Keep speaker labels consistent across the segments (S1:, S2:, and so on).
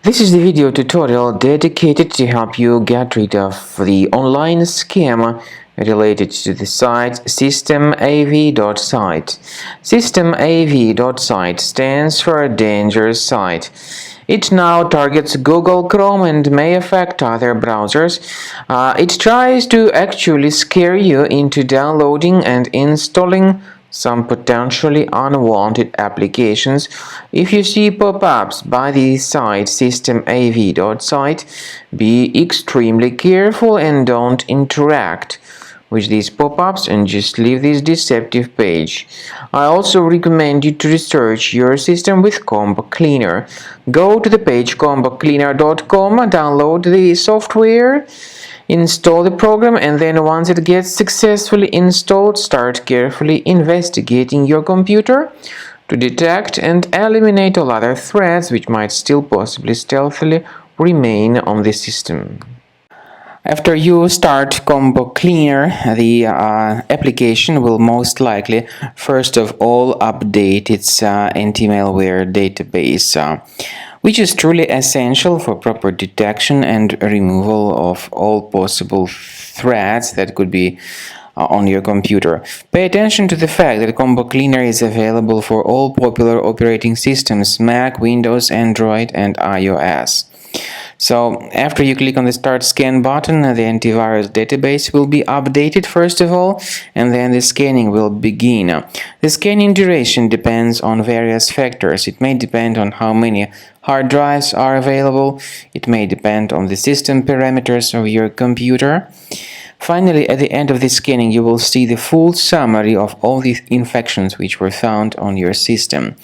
S1: This is the video tutorial dedicated to help you get rid of the online scam related to the site System-av.site. System-av.site stands for a dangerous site. It now targets Google Chrome and may affect other browsers. It tries to actually scare you into downloading and installing some potentially unwanted applications. If you see pop-ups by the site System-av.site, be extremely careful and don't interact with these pop-ups and just leave this deceptive page. I also recommend you to research your system with Combo Cleaner. Go to the page combocleaner.com, download the software, install the program, and then once it gets successfully installed, start carefully investigating your computer to detect and eliminate all other threats which might still possibly stealthily remain on the system. After you start Combo Cleaner, the application will most likely first of all update its anti-malware database, which is truly essential for proper detection and removal of all possible threats that could be on your computer. Pay attention to the fact that Combo Cleaner is available for all popular operating systems: Mac, Windows, Android, and iOS. So after you click on the Start Scan button, the antivirus database will be updated first of all, and then the scanning will begin. The scanning duration depends on various factors. It may depend on how many hard drives are available. It may depend on the system parameters of your computer. Finally, at the end of the scanning, you will see the full summary of all the infections which were found on your system.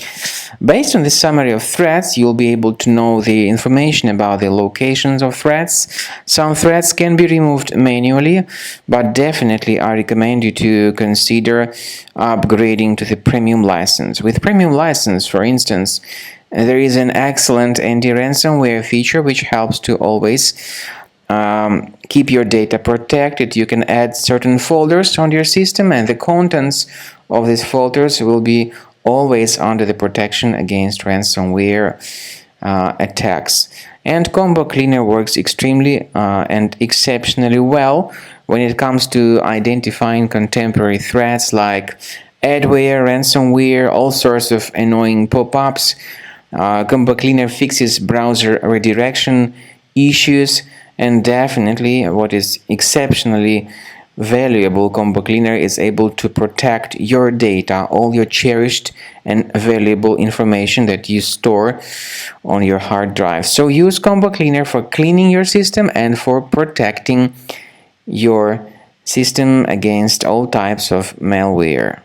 S1: Based on the summary of threats, you'll be able to know the information about the locations of threats. Some threats can be removed manually, but definitely I recommend you to consider upgrading to the premium license. With premium license, for instance, there is an excellent anti-ransomware feature which helps to always keep your data protected. You can add certain folders on your system, and the contents of these folders will be always under the protection against ransomware attacks. And Combo Cleaner works extremely and exceptionally well when it comes to identifying contemporary threats like adware, ransomware, all sorts of annoying pop-ups. Combo Cleaner fixes browser redirection issues. And definitely, what is exceptionally valuable, Combo Cleaner is able to protect your data, all your cherished and valuable information that you store on your hard drive. So use Combo Cleaner for cleaning your system and for protecting your system against all types of malware.